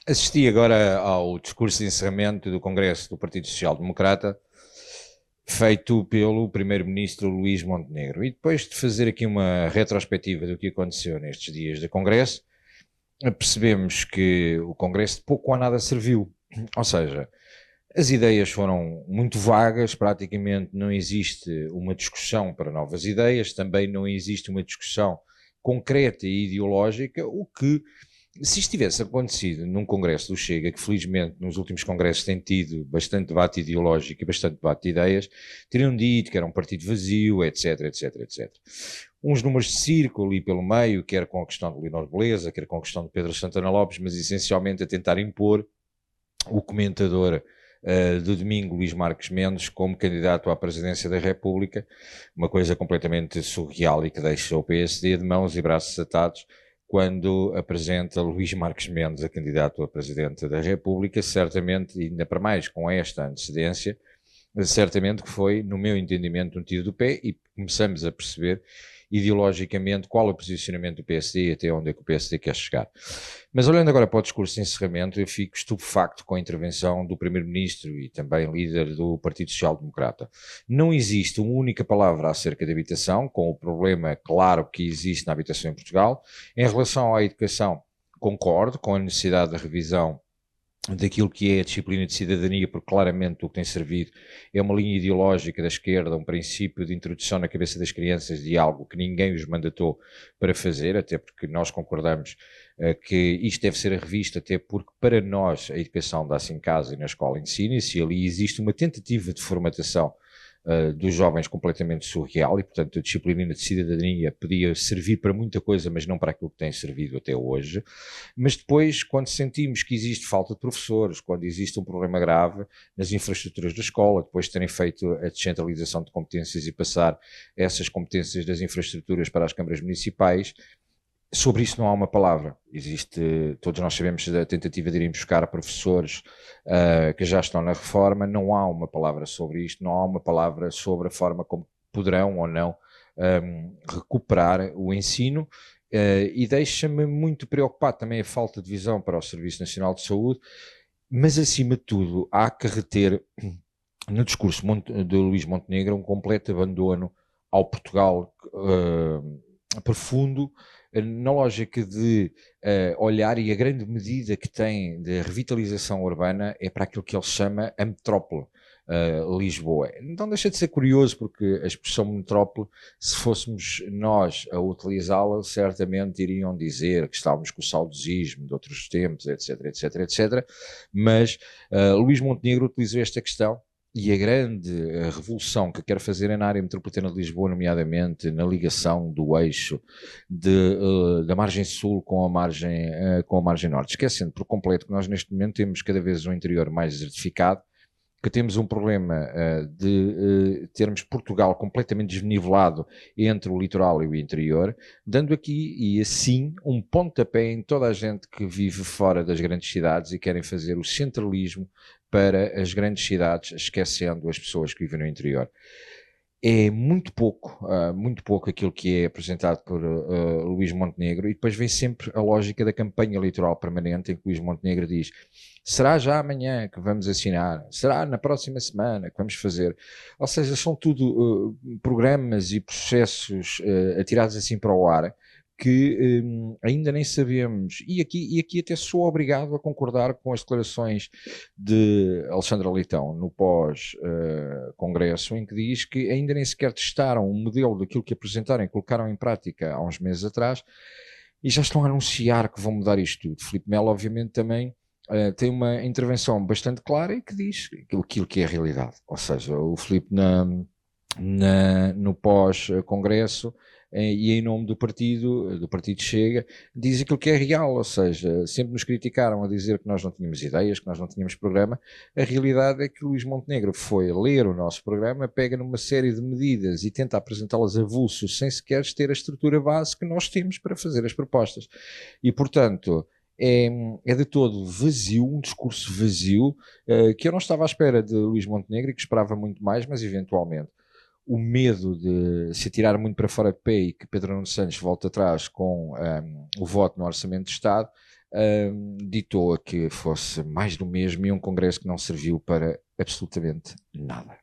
Assisti agora ao discurso de encerramento do Congresso do Partido Social Democrata, feito pelo Primeiro-Ministro Luís Montenegro. E depois de fazer aqui uma retrospectiva do que aconteceu nestes dias de Congresso, percebemos que o Congresso de pouco ou nada serviu. Ou seja, as ideias foram muito vagas, praticamente não existe uma discussão para novas ideias, também não existe uma discussão concreta e ideológica, o que, se isto tivesse acontecido num congresso do Chega, que felizmente nos últimos congressos tem tido bastante debate ideológico e bastante debate de ideias, teriam dito que era um partido vazio, etc, etc, etc. Uns números de circo ali pelo meio, quer com a questão de Leonor Beleza, quer com a questão de Pedro Santana Lopes, mas essencialmente a tentar impor o comentador do domingo, Luís Marques Mendes, como candidato à presidência da República, uma coisa completamente surreal e que deixa o PSD de mãos e braços atados quando apresenta Luís Marques Mendes a candidato a presidente da República, certamente, ainda para mais com esta antecedência, certamente que foi, no meu entendimento, um tiro do pé e começamos a perceber ideologicamente qual é o posicionamento do PSD e até onde é que o PSD quer chegar. Mas olhando agora para o discurso de encerramento, eu fico estupefacto com a intervenção do Primeiro-Ministro e também líder do Partido Social Democrata. Não existe uma única palavra acerca da habitação, com o problema claro que existe na habitação em Portugal. Em relação à educação, concordo com a necessidade da revisão daquilo que é a disciplina de cidadania, porque claramente o que tem servido é uma linha ideológica da esquerda, um princípio de introdução na cabeça das crianças de algo que ninguém os mandatou para fazer, até porque nós concordamos que isto deve ser revisto, até porque para nós a educação dá-se em casa e na escola ensina-se, e ali existe uma tentativa de formatação dos jovens completamente surreal e, portanto, a disciplina de cidadania podia servir para muita coisa, mas não para aquilo que tem servido até hoje. Mas depois, quando sentimos que existe falta de professores, quando existe um problema grave nas infraestruturas da escola, depois de terem feito a descentralização de competências e passar essas competências das infraestruturas para as câmaras municipais, sobre isso não há uma palavra. Existe, todos nós sabemos da tentativa de irem buscar professores que já estão na reforma, não há uma palavra sobre isto, não há uma palavra sobre a forma como poderão ou não recuperar o ensino. E deixa-me muito preocupado também a falta de visão para o Serviço Nacional de Saúde, mas acima de tudo há que reter no discurso de Luís Montenegro um completo abandono ao Portugal profundo, na lógica de olhar, e a grande medida que tem de revitalização urbana é para aquilo que ele chama a metrópole, Lisboa. Então deixa de ser curioso, porque a expressão metrópole, se fôssemos nós a utilizá-la, certamente iriam dizer que estávamos com o saudosismo de outros tempos, etc, etc, etc, mas Luís Montenegro utilizou esta questão. E a grande revolução que quer fazer é na área metropolitana de Lisboa, nomeadamente na ligação do eixo da margem sul com a margem norte, esquecendo por completo que nós neste momento temos cada vez um interior mais desertificado, que temos um problema de termos Portugal completamente desnivelado entre o litoral e o interior, dando aqui e assim um pontapé em toda a gente que vive fora das grandes cidades e querem fazer o centralismo para as grandes cidades, esquecendo as pessoas que vivem no interior. É muito pouco aquilo que é apresentado por Luís Montenegro, e depois vem sempre a lógica da campanha eleitoral permanente, em que Luís Montenegro diz: será já amanhã que vamos assinar? Será na próxima semana que vamos fazer? Ou seja, são tudo programas e processos atirados assim para o ar, que ainda nem sabemos, e aqui até sou obrigado a concordar com as declarações de Alexandra Leitão no pós-congresso, em que diz que ainda nem sequer testaram um modelo daquilo que apresentaram e colocaram em prática há uns meses atrás, e já estão a anunciar que vão mudar isto tudo. Filipe Melo, obviamente, também tem uma intervenção bastante clara e que diz aquilo que é a realidade. Ou seja, o Filipe no pós-congresso e em nome do partido Chega, diz aquilo que é real, ou seja, sempre nos criticaram a dizer que nós não tínhamos ideias, que nós não tínhamos programa. A realidade é que Luís Montenegro foi ler o nosso programa, pega numa série de medidas e tenta apresentá-las avulso, sem sequer ter a estrutura base que nós temos para fazer as propostas. E, portanto, é de todo vazio, um discurso vazio, que eu não estava à espera de Luís Montenegro e que esperava muito mais, mas eventualmente o medo de se atirar muito para fora de pé e que Pedro Nuno Santos volte atrás com o voto no Orçamento de Estado, ditou a que fosse mais do mesmo e um congresso que não serviu para absolutamente nada.